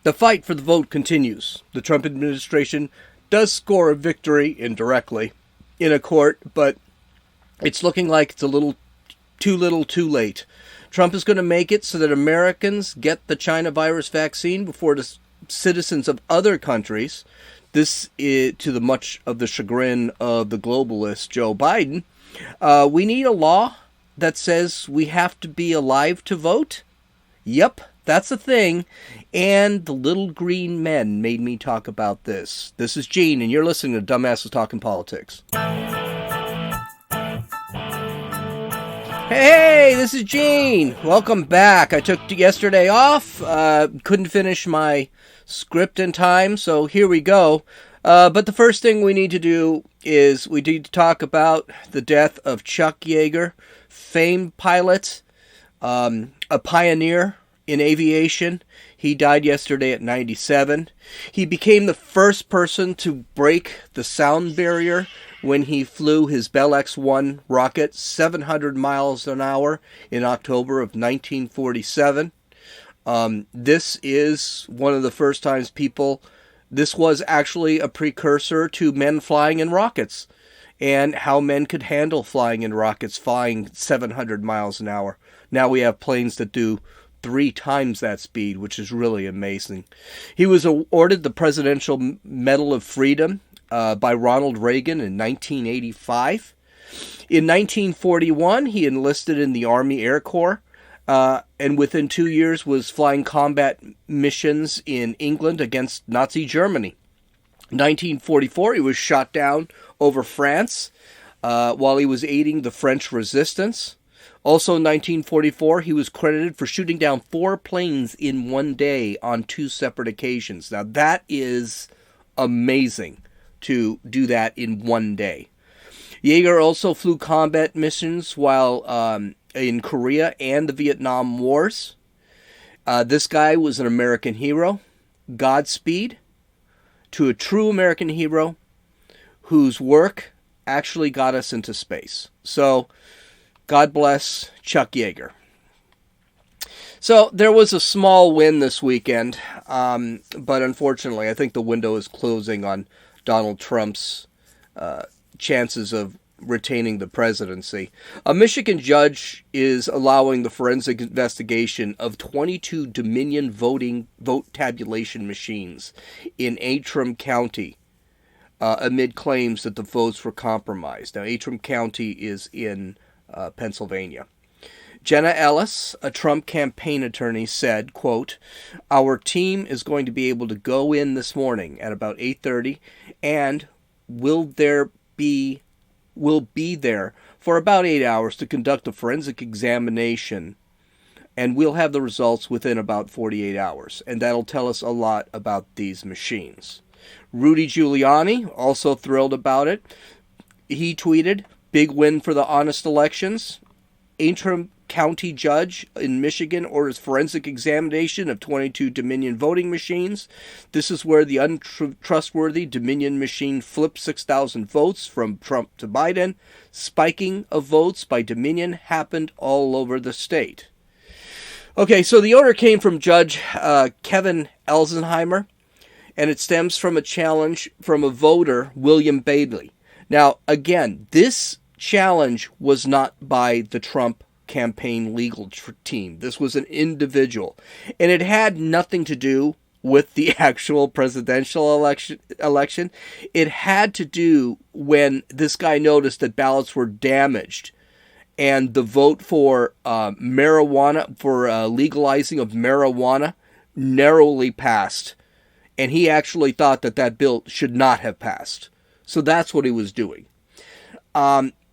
The fight for the vote continues. The Trump administration does score a victory indirectly in a court, but it's looking like it's a little too late. Trump is going to make it so that Americans get the China virus vaccine before the citizens of other countries. This is to the much of the chagrin of the globalist Joe Biden. We need a law that says we have to be alive to vote. Yep, that's a thing. And the little green men made me talk about this. This is Gene, and you're listening to Dumbasses Talking Politics. Hey, this is Gene. Welcome back. I took yesterday off. Couldn't finish my script in time, so here we go. But the first thing we need to do is we need to talk about the death of Chuck Yeager, famed pilot, a pioneer in aviation. He died yesterday at 97. He became the first person to break the sound barrier when he flew his Bell X-1 rocket 700 miles an hour in October of 1947. This is one of the first times this was actually a precursor to men flying in rockets and how men could handle flying in rockets, flying 700 miles an hour. Now we have planes that do 3 times that speed, which is really amazing. He was awarded the Presidential Medal of Freedom by Ronald Reagan in 1985. In 1941, he enlisted in the Army Air Corps, and within 2 years was flying combat missions in England against Nazi Germany. In 1944, he was shot down over France while he was aiding the French resistance. Also in 1944, he was credited for shooting down 4 planes in one day on 2 separate occasions. Now that is amazing to do that in one day. Yeager also flew combat missions while in Korea and the Vietnam Wars. This guy was an American hero. Godspeed to a true American hero whose work actually got us into space. So, God bless Chuck Yeager. So, there was a small win this weekend, but unfortunately, I think the window is closing on Donald Trump's chances of retaining the presidency. A Michigan judge is allowing the forensic investigation of 22 Dominion vote tabulation machines in Antrim County amid claims that the votes were compromised. Now, Antrim County is in Pennsylvania. Jenna Ellis, a Trump campaign attorney, said, quote, "Our team is going to be able to go in this morning at about 8:30 and will be there for about 8 hours to conduct a forensic examination, and we'll have the results within about 48 hours, and that'll tell us a lot about these machines." Rudy Giuliani, also thrilled about it. He tweeted, "Big win for the honest elections. Antrim County judge in Michigan orders forensic examination of 22 Dominion voting machines. This is where the untrustworthy Dominion machine flipped 6,000 votes from Trump to Biden. Spiking of votes by Dominion happened all over the state." Okay, so the order came from Judge Kevin Elsenheimer, and it stems from a challenge from a voter, William Bailey. Now, again, this challenge was not by the Trump campaign legal team. This was an individual, and it had nothing to do with the actual presidential election. It had to do when this guy noticed that ballots were damaged and the vote for marijuana, for legalizing of marijuana, narrowly passed, and he actually thought that bill should not have passed. So that's what he was doing.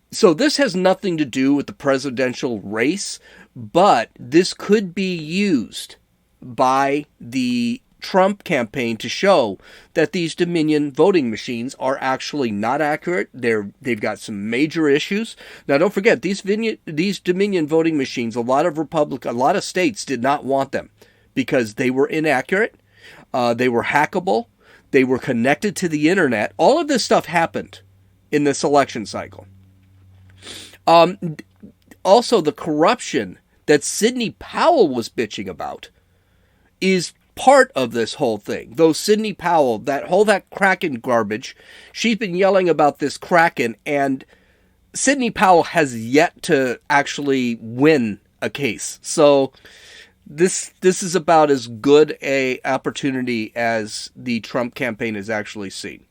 So this has nothing to do with the presidential race, but this could be used by the Trump campaign to show that these Dominion voting machines are actually not accurate. They've got some major issues. Now, don't forget, these Dominion voting machines, a lot of states did not want them because they were inaccurate, they were hackable, they were connected to the internet. All of this stuff happened in this election cycle. Also, the corruption that Sidney Powell was bitching about is part of this whole thing. Though Sidney Powell, that Kraken garbage, she's been yelling about this Kraken, and Sidney Powell has yet to actually win a case. So this is about as good a opportunity as the Trump campaign has actually seen.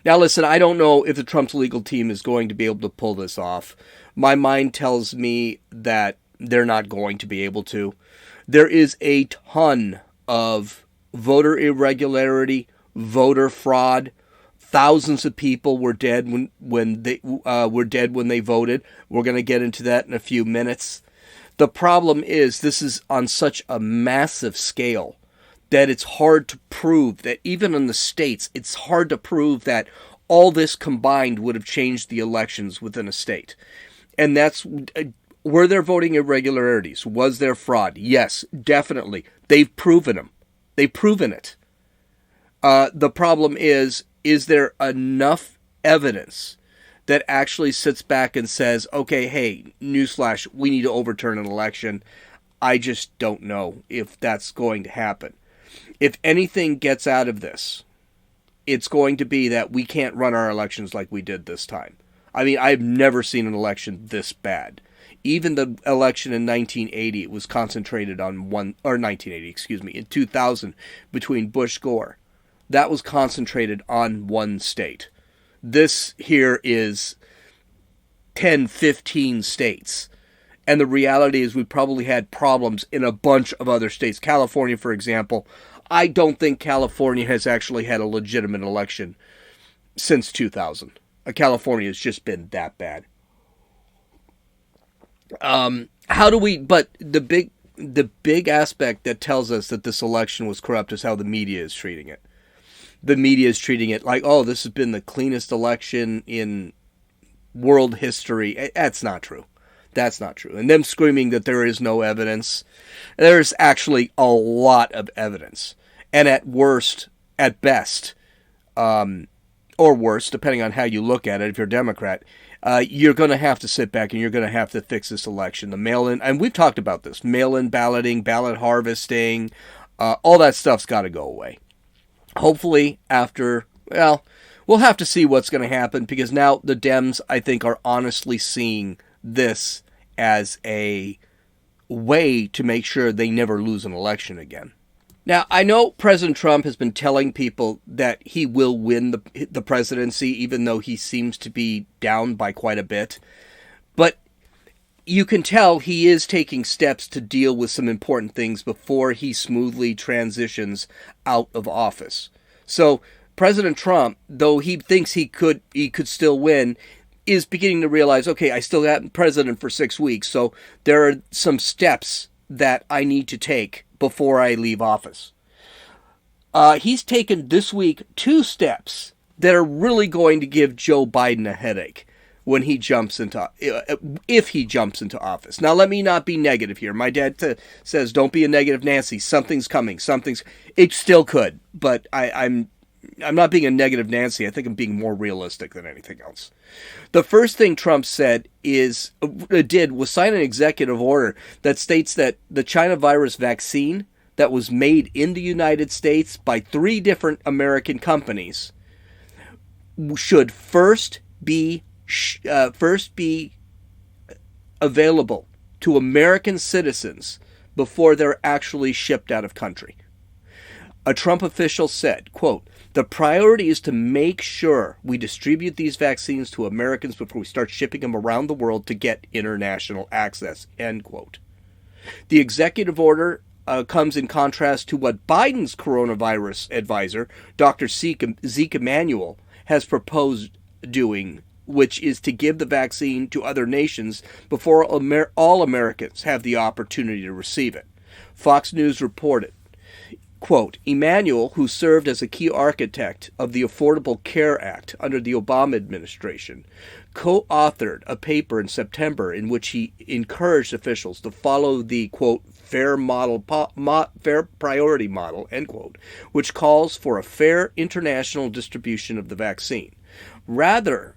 Now listen, I don't know if the Trump's legal team is going to be able to pull this off. My mind tells me that they're not going to be able to. There is a ton of voter irregularity, voter fraud. Thousands of people were dead when they voted. We're going to get into that in a few minutes. The problem is this is on such a massive scale that it's hard to prove that even in the states, it's hard to prove that all this combined would have changed the elections within a state. And that's, were there voting irregularities? Was there fraud? Yes, definitely. They've proven them. They've proven it. The problem is there enough evidence that actually sits back and says, okay, hey, newsflash, we need to overturn an election? I just don't know if that's going to happen. If anything gets out of this, it's going to be that we can't run our elections like we did this time. I mean, I've never seen an election this bad. Even the election in 1980, it was concentrated on in 2000, between Bush-Gore. That was concentrated on one state. This here is 10, 15 states. And the reality is we probably had problems in a bunch of other states. California, for example, I don't think California has actually had a legitimate election since 2000. California has just been that bad. But the big aspect that tells us that this election was corrupt is how the media is treating it. The media is treating it like, oh, this has been the cleanest election in world history. That's not true. That's not true. And them screaming that there is no evidence. There's actually a lot of evidence. And at best, or worse, depending on how you look at it, if you're a Democrat, you're going to have to sit back and you're going to have to fix this election. The mail-in, and we've talked about this, mail-in balloting, ballot harvesting, all that stuff's got to go away. Hopefully we'll have to see what's going to happen, because now the Dems, I think, are honestly seeing this as a way to make sure they never lose an election again. Now, I know President Trump has been telling people that he will win the presidency, even though he seems to be down by quite a bit. But you can tell he is taking steps to deal with some important things before he smoothly transitions out of office. So President Trump, though he thinks he could still win, is beginning to realize, okay, I still got president for 6 weeks, so there are some steps that I need to take before I leave office. He's taken this week 2 steps that are really going to give Joe Biden a headache when he jumps into, if he jumps into office. Now, let me not be negative here. My dad says, don't be a negative Nancy. Something's coming. It still could, but I'm not being a negative Nancy. I think I'm being more realistic than anything else. The first thing Trump was sign an executive order that states that the China virus vaccine that was made in the United States by 3 different American companies should first be available to American citizens before they're actually shipped out of country. A Trump official said, quote, "The priority is to make sure we distribute these vaccines to Americans before we start shipping them around the world to get international access," end quote. The executive order comes in contrast to what Biden's coronavirus advisor, Dr. Zeke Emanuel, has proposed doing, which is to give the vaccine to other nations before all Americans have the opportunity to receive it. Fox News reported, quote, "Emanuel, who served as a key architect of the Affordable Care Act under the Obama administration, co-authored a paper in September in which he encouraged officials to follow the, quote, fair priority model, end quote, which calls for a fair international distribution of the vaccine. Rather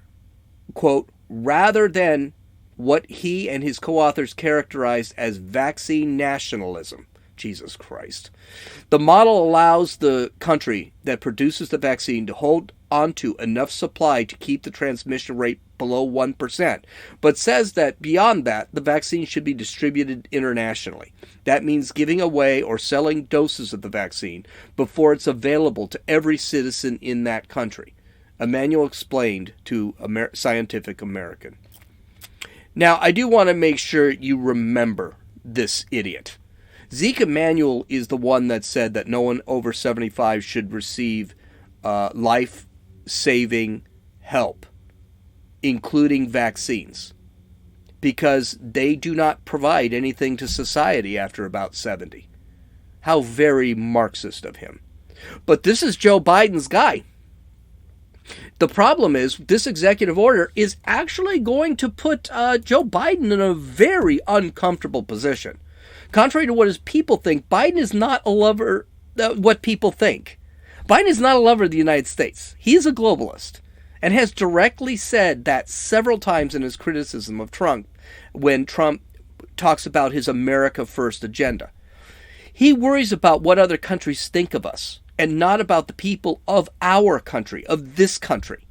than what he and his co-authors characterized as vaccine nationalism," Jesus Christ. The model allows the country that produces the vaccine to hold onto enough supply to keep the transmission rate below 1%, but says that beyond that, the vaccine should be distributed internationally. That means giving away or selling doses of the vaccine before it's available to every citizen in that country. Emmanuel explained to Scientific American. Now, I do want to make sure you remember this idiot. Zeke Emanuel is the one that said that no one over 75 should receive life-saving help, including vaccines, because they do not provide anything to society after about 70. How very Marxist of him. But this is Joe Biden's guy. The problem is this executive order is actually going to put Joe Biden in a very uncomfortable position. Contrary to what his people think, Biden is not a lover, what people think. Biden is not a lover of the United States. He is a globalist and has directly said that several times in his criticism of Trump when Trump talks about his America First agenda. He worries about what other countries think of us and not about the people of our country, of this country.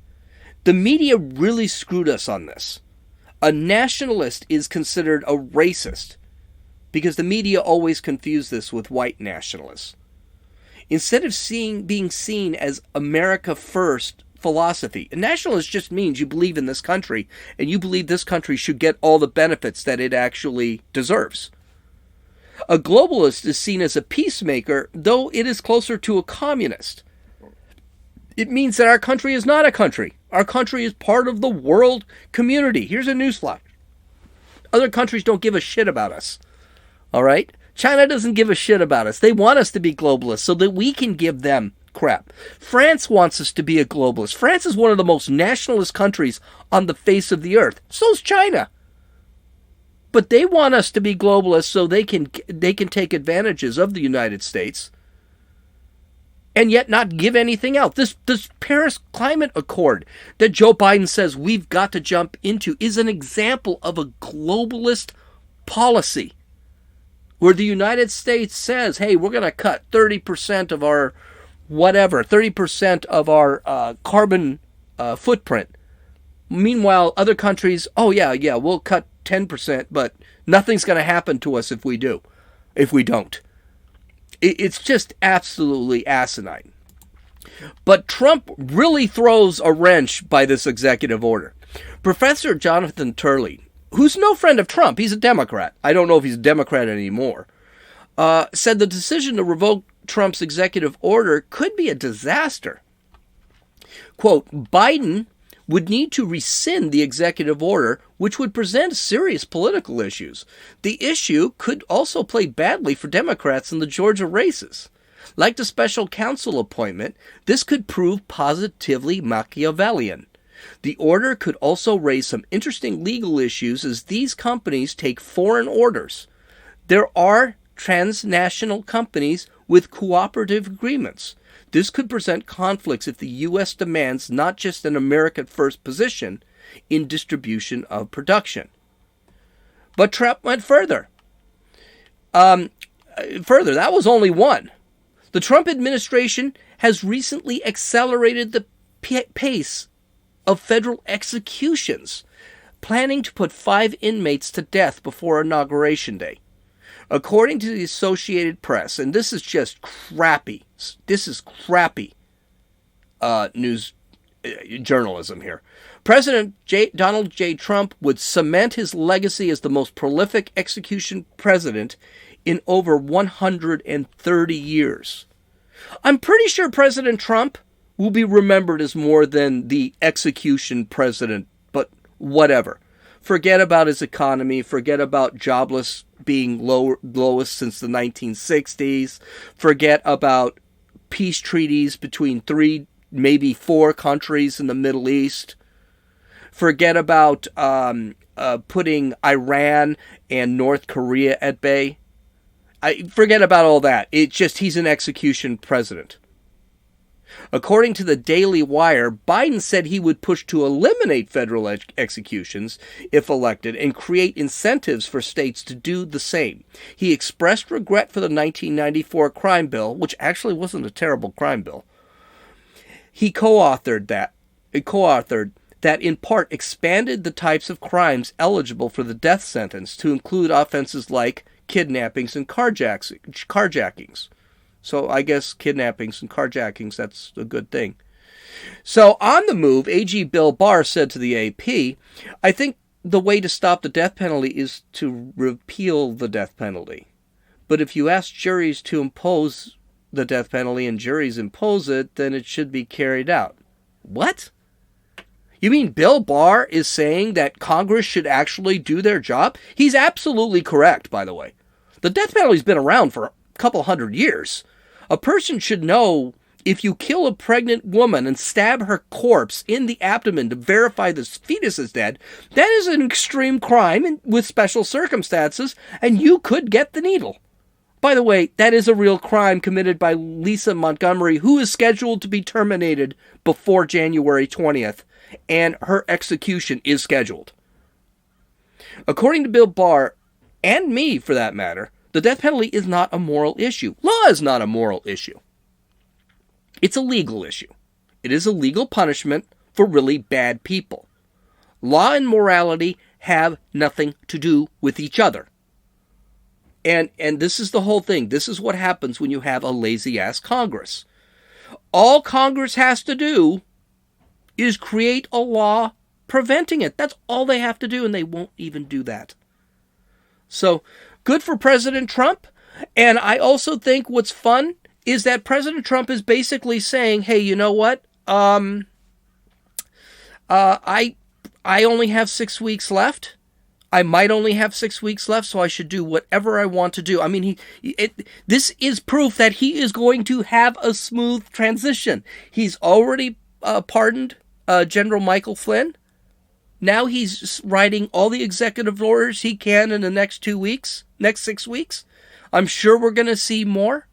The media really screwed us on this. A nationalist is considered a racist because the media always confuse this with white nationalists. Instead of being seen as America First philosophy, a nationalist just means you believe in this country and you believe this country should get all the benefits that it actually deserves. A globalist is seen as a peacemaker, though it is closer to a communist. It means that our country is not a country. Our country is part of the world community. Here's a newsflash. Other countries don't give a shit about us. All right? China doesn't give a shit about us. They want us to be globalists so that we can give them crap. France wants us to be a globalist. France is one of the most nationalist countries on the face of the earth. So's China. But they want us to be globalists so they can take advantages of the United States and yet not give anything out. This Paris Climate Accord that Joe Biden says we've got to jump into is an example of a globalist policy where the United States says, hey, we're going to cut 30% of our whatever, 30% of our carbon footprint. Meanwhile, other countries, oh yeah, we'll cut 10%, but nothing's going to happen to us if we don't. It's just absolutely asinine. But Trump really throws a wrench by this executive order. Professor Jonathan Turley, who's no friend of Trump, he's a Democrat. I don't know if he's a Democrat anymore, said the decision to revoke Trump's executive order could be a disaster. Quote, Biden would need to rescind the executive order, which would present serious political issues. The issue could also play badly for Democrats in the Georgia races. Like the special counsel appointment, this could prove positively Machiavellian. The order could also raise some interesting legal issues as these companies take foreign orders. There are transnational companies with cooperative agreements. This could present conflicts if the U.S. demands not just an American first position in distribution of production. But Trump went further. That was only one. The Trump administration has recently accelerated the pace of federal executions, planning to put 5 inmates to death before Inauguration Day. According to the Associated Press, and this is just crappy. This is crappy news journalism here. President Donald J. Trump would cement his legacy as the most prolific execution president in over 130 years. I'm pretty sure President Trump will be remembered as more than the execution president, but whatever. Forget about his economy. Forget about jobless being lowest since the 1960s. Forget about peace treaties between 3, maybe 4 countries in the Middle East. Forget about putting Iran and North Korea at bay. Forget about all that. It's just he's an execution president. According to the Daily Wire, Biden said he would push to eliminate federal executions if elected and create incentives for states to do the same. He expressed regret for the 1994 crime bill, which actually wasn't a terrible crime bill. He co-authored that in part expanded the types of crimes eligible for the death sentence to include offenses like kidnappings and carjackings. So I guess kidnappings and carjackings, that's a good thing. So on the move, AG Bill Barr said to the AP, I think the way to stop the death penalty is to repeal the death penalty. But if you ask juries to impose the death penalty and juries impose it, then it should be carried out. What? You mean Bill Barr is saying that Congress should actually do their job? He's absolutely correct, by the way. The death penalty's been around for a couple hundred years. A person should know if you kill a pregnant woman and stab her corpse in the abdomen to verify the fetus is dead, that is an extreme crime with special circumstances, and you could get the needle. By the way, that is a real crime committed by Lisa Montgomery, who is scheduled to be terminated before January 20th, and her execution is scheduled. According to Bill Barr, and me for that matter, the death penalty is not a moral issue. Law is not a moral issue. It's a legal issue. It is a legal punishment for really bad people. Law and morality have nothing to do with each other. And this is the whole thing. This is what happens when you have a lazy-ass Congress. All Congress has to do is create a law preventing it. That's all they have to do, and they won't even do that. So, good for President Trump. And I also think what's fun is that President Trump is basically saying, hey, you know what? I only have 6 weeks left. I might only have 6 weeks left, so I should do whatever I want to do. I mean, this is proof that he is going to have a smooth transition. He's already pardoned General Michael Flynn. Now he's writing all the executive orders he can in the next 6 weeks. I'm sure we're going to see more.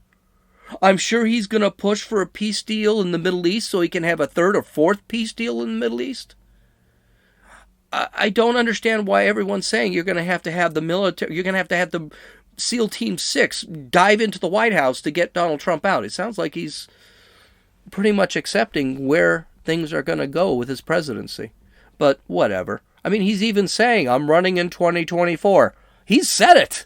I'm sure he's going to push for a peace deal in the Middle East so he can have a third or fourth peace deal in the Middle East. I don't understand why everyone's saying you're going to have the military, you're going to have the SEAL Team 6 dive into the White House to get Donald Trump out. It sounds like he's pretty much accepting where things are going to go with his presidency. But whatever. I mean, he's even saying, I'm running in 2024. He's said it.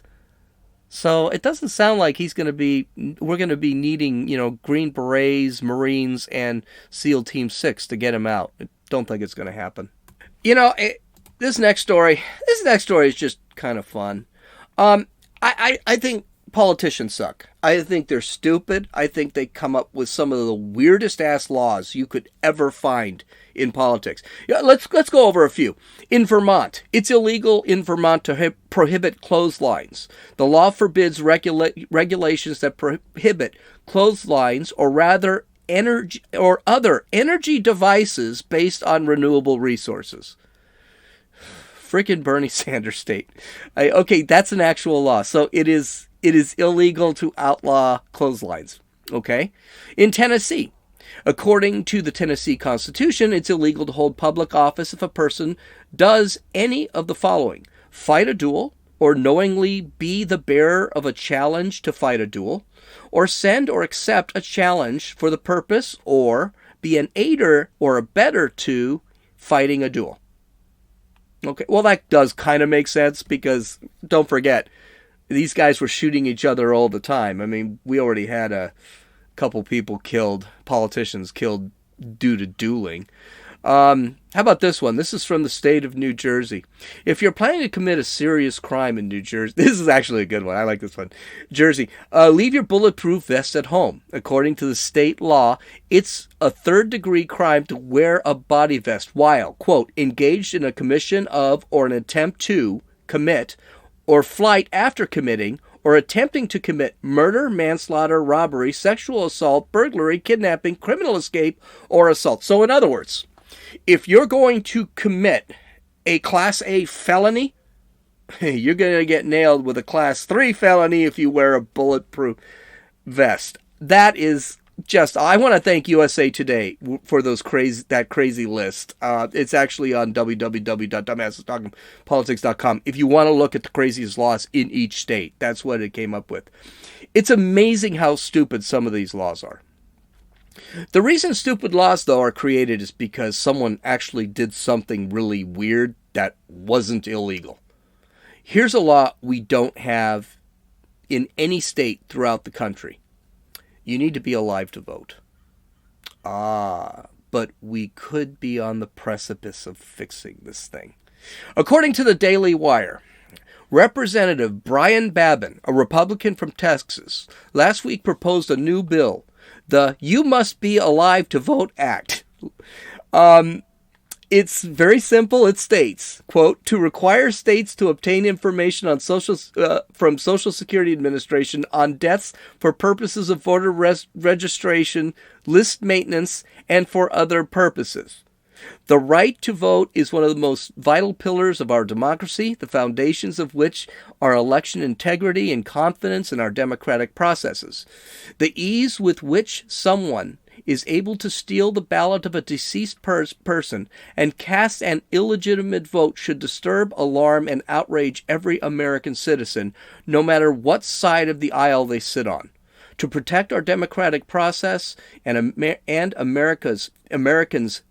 So it doesn't sound like we're going to be needing, Green Berets, Marines, and SEAL Team 6 to get him out. I don't think it's going to happen. This next story is just kind of fun. I think politicians suck. I think they're stupid. I think they come up with some of the weirdest ass laws you could ever find in politics. Let's go over a few. In Vermont, it's illegal in Vermont to prohibit clotheslines. The law forbids regulations that prohibit clotheslines or rather energy or other energy devices based on renewable resources. Frickin' Bernie Sanders state. Okay, that's an actual law. So it is illegal to outlaw clotheslines. Okay? In Tennessee, according to the Tennessee Constitution, it's illegal to hold public office if a person does any of the following: fight a duel, or knowingly be the bearer of a challenge to fight a duel, or send or accept a challenge for the purpose, or be an aider or abettor to fighting a duel. Okay, well, that does kind of make sense because, don't forget, these guys were shooting each other all the time. I mean, we already had a couple people killed, politicians killed due to dueling. How about this one? This is from the state of New Jersey. If you're planning to commit a serious crime in New Jersey, this is actually a good one. I like this one. Jersey, leave your bulletproof vest at home. According to the state law, it's a third-degree crime to wear a body vest while, quote, engaged in a commission of or an attempt to commit or flight after committing or attempting to commit murder, manslaughter, robbery, sexual assault, burglary, kidnapping, criminal escape, or assault. So in other words, if you're going to commit a Class A felony, you're going to get nailed with a Class 3 felony if you wear a bulletproof vest. That is I want to thank USA Today for that crazy list. It's actually on www.dumbassestalkingpolitics.com. If you want to look at the craziest laws in each state, that's what it came up with. It's amazing how stupid some of these laws are. The reason stupid laws, though, are created is because someone actually did something really weird that wasn't illegal. Here's a law we don't have in any state throughout the country. You need to be alive to vote. But we could be on the precipice of fixing this thing. According to the Daily Wire, Representative Brian Babin, a Republican from Texas, last week proposed a new bill, the You Must Be Alive to Vote Act. It's very simple. It states, quote, to require states to obtain information on from Social Security Administration on deaths for purposes of voter registration, list maintenance, and for other purposes. The right to vote is one of the most vital pillars of our democracy, the foundations of which are election integrity and confidence in our democratic processes. The ease with which someone is able to steal the ballot of a deceased person and cast an illegitimate vote should disturb, alarm, and outrage every American citizen, no matter what side of the aisle they sit on. To protect our democratic process and Americans'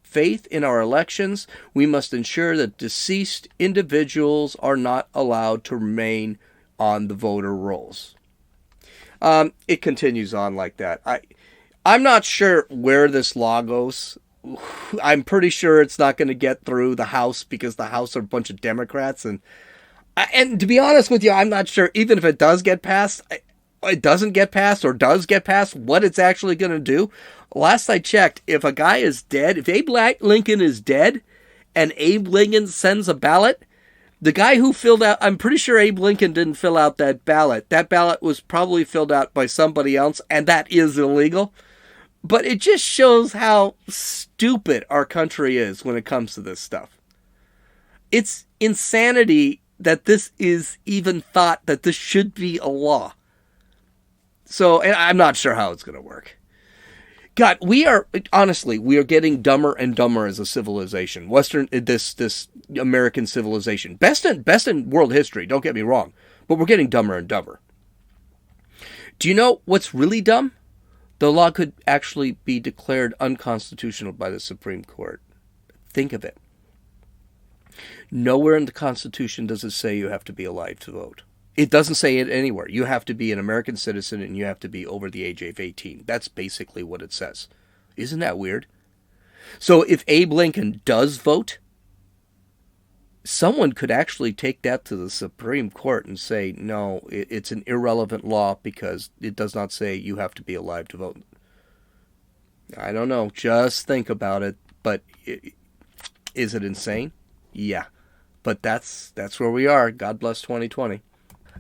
faith in our elections, we must ensure that deceased individuals are not allowed to remain on the voter rolls. It continues on like that. I'm not sure where this law goes. I'm pretty sure it's not going to get through the House because the House are a bunch of Democrats. And to be honest with you, I'm not sure, even if it does get passed, it doesn't get passed or does get passed, what it's actually going to do. Last I checked, if a guy is dead, if Abe Lincoln is dead and Abe Lincoln sends a ballot, the guy who filled out, I'm pretty sure Abe Lincoln didn't fill out that ballot. That ballot was probably filled out by somebody else, and that is illegal. But it just shows how stupid our country is when it comes to this stuff. It's insanity that this is even thought that this should be a law. So, and I'm not sure how it's going to work. God, we are getting dumber and dumber as a civilization. This American civilization. Best in world history, don't get me wrong. But we're getting dumber and dumber. Do you know what's really dumb? The law could actually be declared unconstitutional by the Supreme Court. Think of it. Nowhere in the Constitution does it say you have to be alive to vote. It doesn't say it anywhere. You have to be an American citizen and you have to be over the age of 18. That's basically what it says. Isn't that weird? So if Abe Lincoln does vote, someone could actually take that to the Supreme Court and say, no, it's an irrelevant law because it does not say you have to be alive to vote. I don't know. Just think about it. But is it insane? Yeah. But that's where we are. God bless 2020.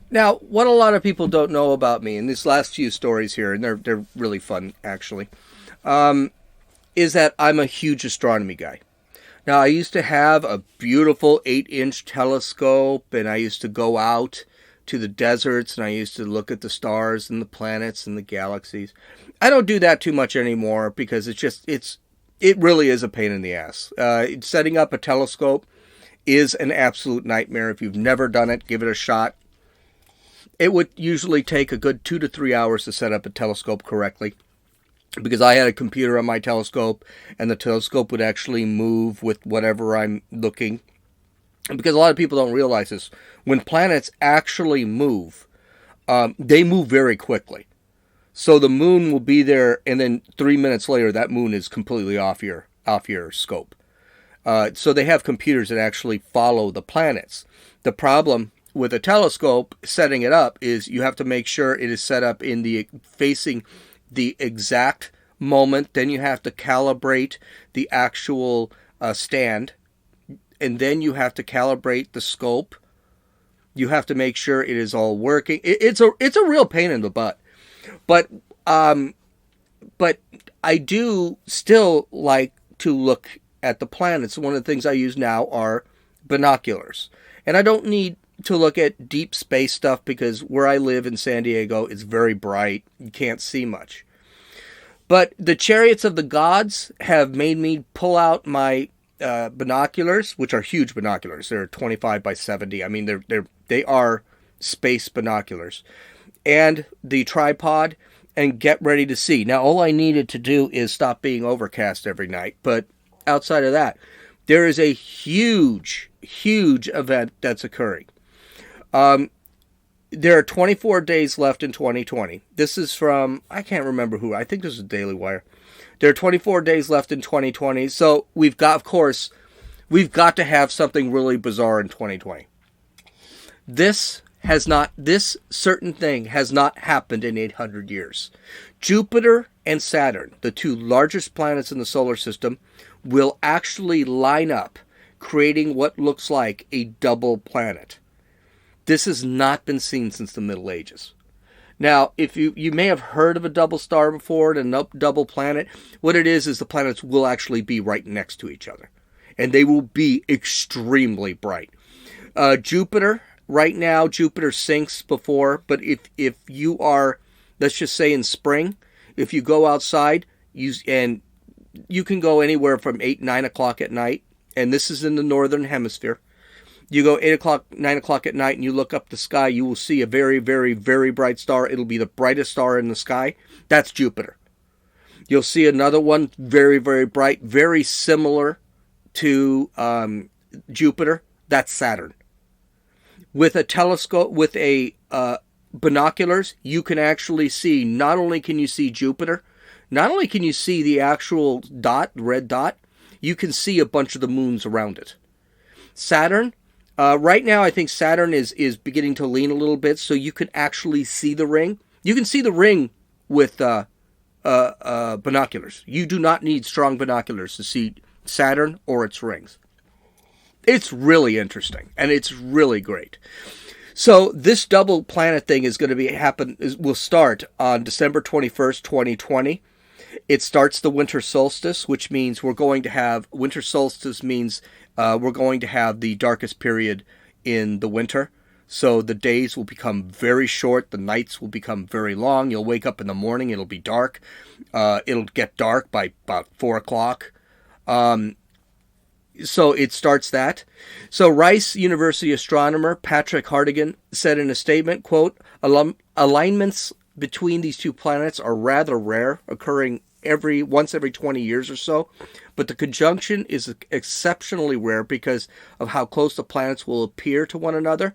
Now, what a lot of people don't know about me, and these last few stories here, and they're really fun, actually, is that I'm a huge astronomy guy. Now, I used to have a beautiful 8-inch telescope, and I used to go out to the deserts, and I used to look at the stars and the planets and the galaxies. I don't do that too much anymore because it really is a pain in the ass. Setting up a telescope is an absolute nightmare. If you've never done it, give it a shot. It would usually take a good 2 to 3 hours to set up a telescope correctly. Because I had a computer on my telescope, and the telescope would actually move with whatever I'm looking. And because a lot of people don't realize this, when planets actually move, they move very quickly. So the moon will be there, and then 3 minutes later, that moon is completely off your scope. So they have computers that actually follow the planets. The problem with a telescope, setting it up, is you have to make sure it is set up in facing the exact moment. Then you have to calibrate the actual stand, and then you have to calibrate the scope. You have to make sure it is all working. It's a real pain in the butt, but I do still like to look at the planets. One of the things I use now are binoculars, and I don't need to look at deep space stuff because where I live in San Diego, it's very bright. You can't see much. But the chariots of the gods have made me pull out my binoculars, which are huge binoculars. They're 25 by 70. I mean, they are space binoculars, and the tripod, and get ready to see. Now, all I needed to do is stop being overcast every night. But outside of that, there is a huge, huge event that's occurring. There are 24 days left in 2020. This is from, I can't remember who. I think this is Daily Wire. There are 24 days left in 2020. So we've got, of course, we've got to have something really bizarre in 2020. This certain thing has not happened in 800 years. Jupiter and Saturn, the two largest planets in the solar system, will actually line up, creating what looks like a double planet. This has not been seen since the Middle Ages. Now, if you may have heard of a double star before and a double planet, what it is the planets will actually be right next to each other. And they will be extremely bright. Jupiter, right now, Jupiter sinks before, but if you are, let's just say in spring, if you go outside, you can go anywhere from 8, 9 o'clock at night, and this is in the northern hemisphere. You go 8 o'clock, 9 o'clock at night, and you look up the sky, you will see a very, very, very bright star. It'll be the brightest star in the sky. That's Jupiter. You'll see another one, very, very bright, very similar to Jupiter. That's Saturn. With a telescope, with binoculars, you can actually see, not only can you see Jupiter, not only can you see the actual dot, red dot, you can see a bunch of the moons around it. Saturn, right now I think Saturn is beginning to lean a little bit, so you can actually see the ring. You can see the ring with binoculars. You do not need strong binoculars to see Saturn or its rings. It's really interesting, and it's really great. So this double planet thing is going to will start on December 21st, 2020. It starts the winter solstice, which means we're going to have the darkest period in the winter. So the days will become very short. The nights will become very long. You'll wake up in the morning. It'll be dark. It'll get dark by about 4 o'clock. So it starts that. So Rice University astronomer Patrick Hartigan said in a statement, quote, alignments between these two planets are rather rare, occurring once every 20 years or so, but the conjunction is exceptionally rare because of how close the planets will appear to one another.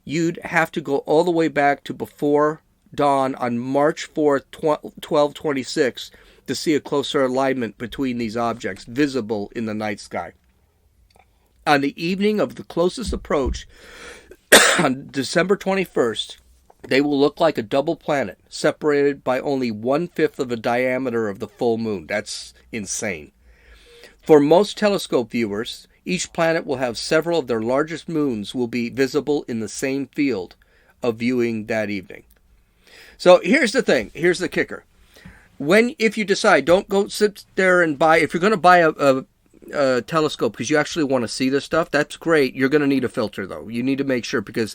You'd have to go all the way back to before dawn on March 4th, 1226 to see a closer alignment between these objects visible in the night sky. On the evening of the closest approach, on December 21st, they will look like a double planet, separated by only 1/5 of the diameter of the full moon. That's insane. For most telescope viewers, each planet will have several of their largest moons will be visible in the same field of viewing that evening. So here's the thing. Here's the kicker. If you decide, don't go sit there and if you're going to buy a telescope because you actually want to see this stuff, that's great. You're going to need a filter, though. You need to make sure, because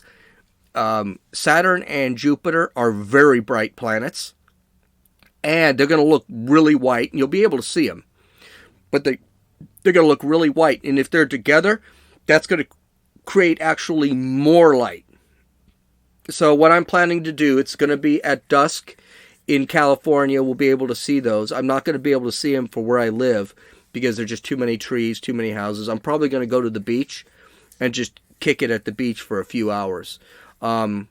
Saturn and Jupiter are very bright planets, and they're going to look really white, and you'll be able to see them. But they're going to look really white, and if they're together, that's going to create actually more light. So what I'm planning to do, it's going to be at dusk in California. We'll be able to see those. I'm not going to be able to see them for where I live because there's just too many trees, too many houses. I'm probably going to go to the beach and just kick it at the beach for a few hours. It'll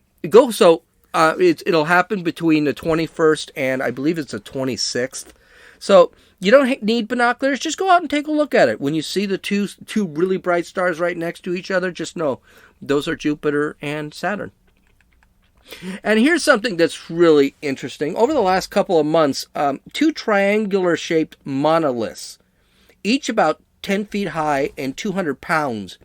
happen between the 21st and I believe it's the 26th. So you don't need binoculars. Just go out and take a look at it. When you see the two really bright stars right next to each other, just know those are Jupiter and Saturn. And here's something that's really interesting. Over the last couple of months, 2 triangular-shaped monoliths, each about 10 feet high and 200 pounds,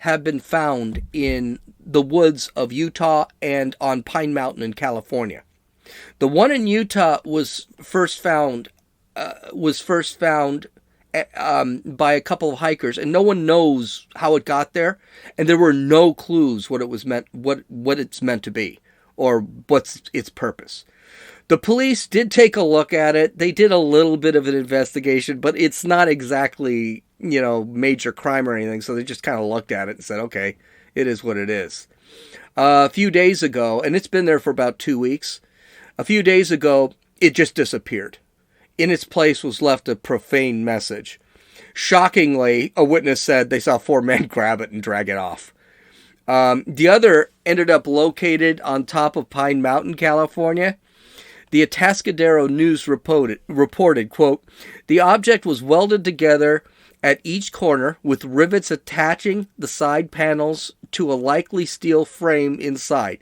have been found in the woods of Utah and on Pine Mountain in California. The one in Utah was first found by a couple of hikers, and no one knows how it got there, and there were no clues what it's meant to be or what's its purpose. The police did take a look at it. They did a little bit of an investigation, but it's not exactly, major crime or anything. So they just kind of looked at it and said, okay, it is what it is. A few days ago, and it's been there for about 2 weeks, a few days ago, it just disappeared. In its place was left a profane message. Shockingly, a witness said they saw 4 men grab it and drag it off. The other ended up located on top of Pine Mountain, California. The Atascadero News reported, quote, the object was welded together at each corner with rivets attaching the side panels to a likely steel frame inside.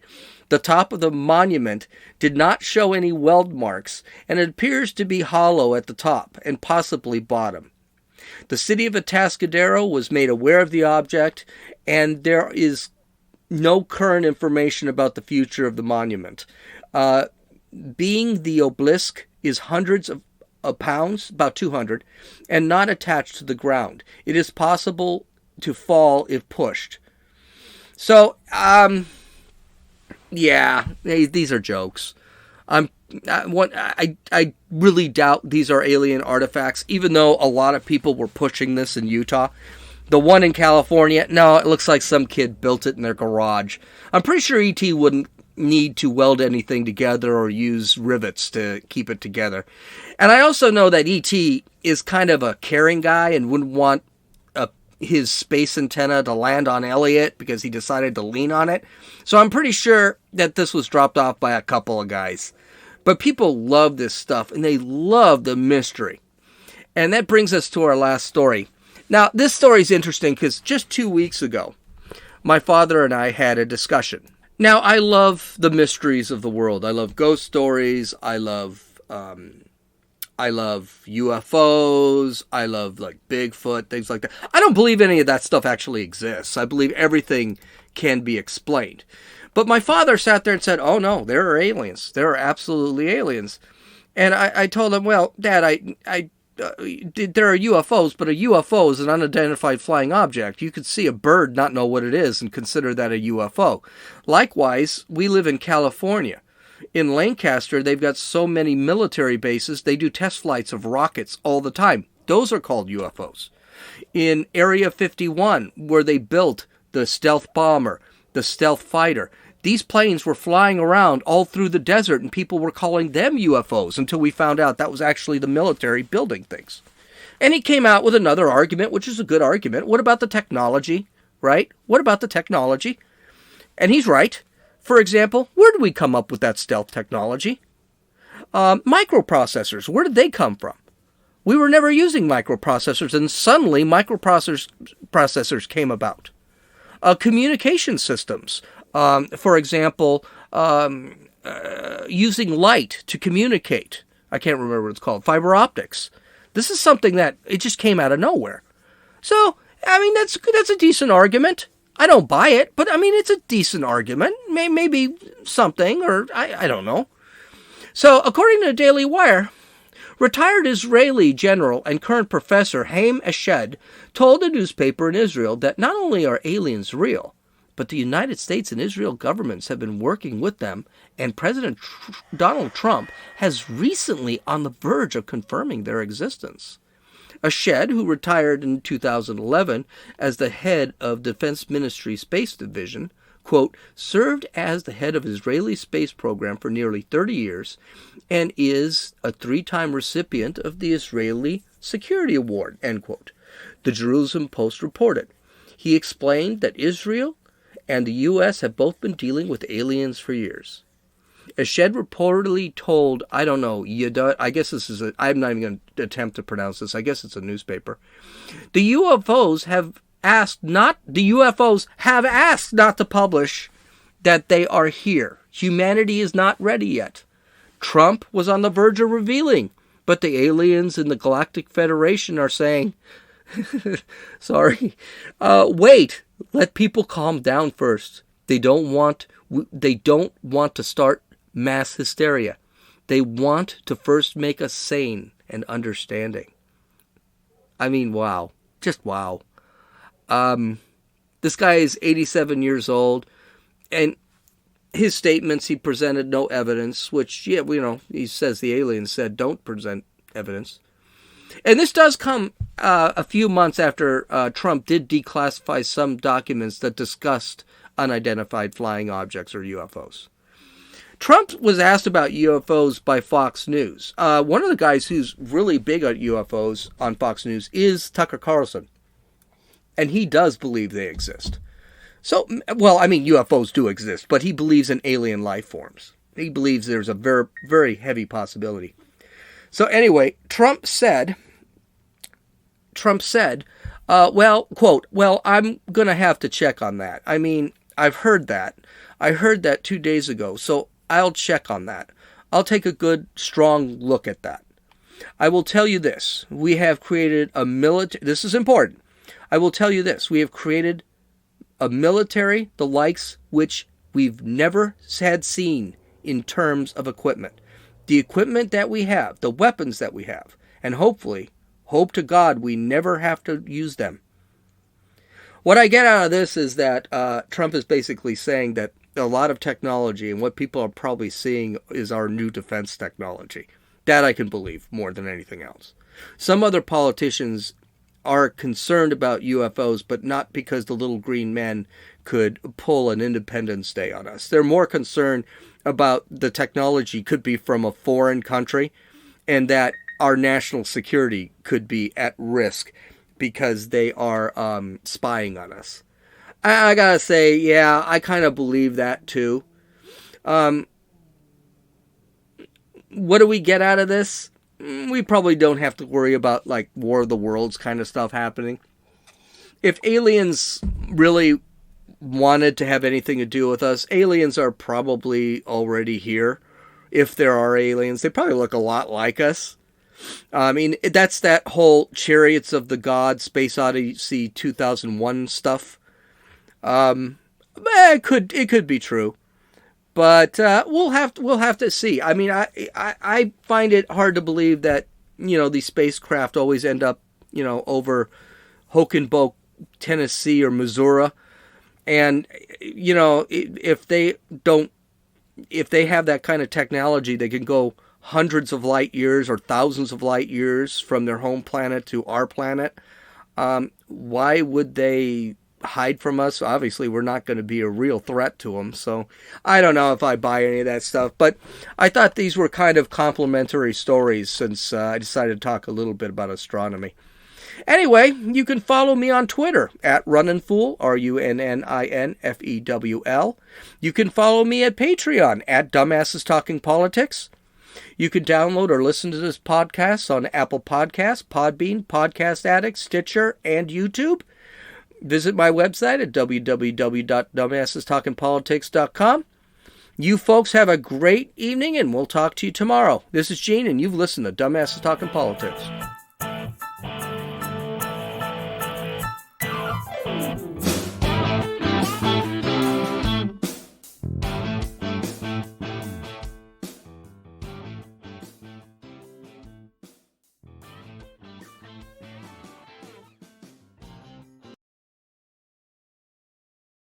The top of the monument did not show any weld marks, and it appears to be hollow at the top and possibly bottom. The city of Atascadero was made aware of the object, and there is no current information about the future of the monument. Being the obelisk is hundreds of pounds, about 200, and not attached to the ground. It is possible to fall if pushed. So, yeah, these are jokes. I really doubt these are alien artifacts, even though a lot of people were pushing this in Utah. The one in California, no, it looks like some kid built it in their garage. I'm pretty sure E.T. wouldn't need to weld anything together or use rivets to keep it together. And I also know that E.T. is kind of a caring guy and wouldn't want his space antenna to land on Elliot because he decided to lean on it. So I'm pretty sure that this was dropped off by a couple of guys. But people love this stuff, and they love the mystery. And that brings us to our last story. Now, this story is interesting because just 2 weeks ago, my father and I had a discussion. Now, I love the mysteries of the world. I love ghost stories. I love UFOs. I love like Bigfoot, things like that. I don't believe any of that stuff actually exists. I believe everything can be explained. But my father sat there and said, oh no, there are aliens. There are absolutely aliens. And I told him, well, Dad, there are UFOs, but a UFO is an unidentified flying object. You could see a bird, not know what it is, and consider that a UFO. Likewise, we live in California. In Lancaster, they've got so many military bases, they do test flights of rockets all the time. Those are called UFOs. In Area 51, where they built the stealth bomber, the stealth fighter, these planes were flying around all through the desert, and people were calling them UFOs until we found out that was actually the military building things. And he came out with another argument, which is a good argument. What about the technology, right? What about the technology? And he's right. For example, where did we come up with that stealth technology? Microprocessors, where did they come from? We were never using microprocessors, and suddenly microprocessors came about. Communication systems, for example, using light to communicate. I can't remember what it's called. Fiber optics. This is something that it just came out of nowhere. So, I mean, that's a decent argument. I don't buy it, but I mean, it's a decent argument. Maybe something, or I don't know. So, according to the Daily Wire, retired Israeli general and current professor Haim Eshed told a newspaper in Israel that not only are aliens real, but the United States and Israel governments have been working with them, and President Donald Trump has recently on the verge of confirming their existence. Eshed, who retired in 2011 as the head of Defense Ministry Space Division, quote, served as the head of Israeli space program for nearly 30 years and is a 3-time recipient of the Israeli Security Award, end quote. The Jerusalem Post reported. He explained that Israel and the U.S. have both been dealing with aliens for years. Eshed reportedly told, I don't know, I guess this is I'm not even going to attempt to pronounce this. I guess it's a newspaper. The UFOs have asked not to publish that they are here. Humanity is not ready yet. Trump was on the verge of revealing, but the aliens in the Galactic Federation are saying, sorry, wait, let people calm down first. They don't want to start mass hysteria. They want to first make us sane and understanding. I mean, wow. Just wow. This guy is 87 years old, and his statements, he presented no evidence, which, yeah, he says the aliens said don't present evidence. And this does come a few months after Trump did declassify some documents that discussed unidentified flying objects or UFOs. Trump was asked about UFOs by Fox News. One of the guys who's really big on UFOs on Fox News is Tucker Carlson. And he does believe they exist. So, well, I mean, UFOs do exist, but he believes in alien life forms. He believes there's a very, very heavy possibility. So anyway, Trump said, well, quote, well, I'm going to have to check on that. I mean, I've heard that. I heard that 2 days ago, so I'll check on that. I'll take a good, strong look at that. I will tell you this. We have created a military... This is important. I will tell you this. We have created a military, the likes which we've never had seen in terms of equipment. The equipment that we have, the weapons that we have, and hopefully, hope to God, we never have to use them. What I get out of this is that Trump is basically saying that a lot of technology and what people are probably seeing is our new defense technology. That I can believe more than anything else. Some other politicians are concerned about UFOs, but not because the little green men could pull an Independence Day on us. They're more concerned about the technology could be from a foreign country and that our national security could be at risk because they are spying on us. I gotta say, yeah, I kind of believe that too. What do we get out of this? We probably don't have to worry about like War of the Worlds kind of stuff happening. If aliens really wanted to have anything to do with us, aliens are probably already here. If there are aliens, they probably look a lot like us. I mean, that's that whole Chariots of the Gods, Space Odyssey 2001 stuff. It could be true, but we'll have to see. I mean, I find it hard to believe that these spacecraft always end up over Hokenboke, Tennessee or Missouri, and if they have that kind of technology, they can go hundreds of light years or thousands of light years from their home planet to our planet. Why would they hide from us? Obviously, we're not going to be a real threat to them. So I don't know if I buy any of that stuff. But I thought these were kind of complimentary stories since I decided to talk a little bit about astronomy. Anyway, you can follow me on Twitter at RunninFool, RUNNINFEWL. You can follow me at Patreon at Dumbasses Talking Politics. You can download or listen to this podcast on Apple Podcasts, Podbean, Podcast Addict, Stitcher, and YouTube. Visit my website at www.dumbassestalkingpolitics.com. You folks have a great evening, and we'll talk to you tomorrow. This is Gene, and you've listened to Dumbasses Talking Politics.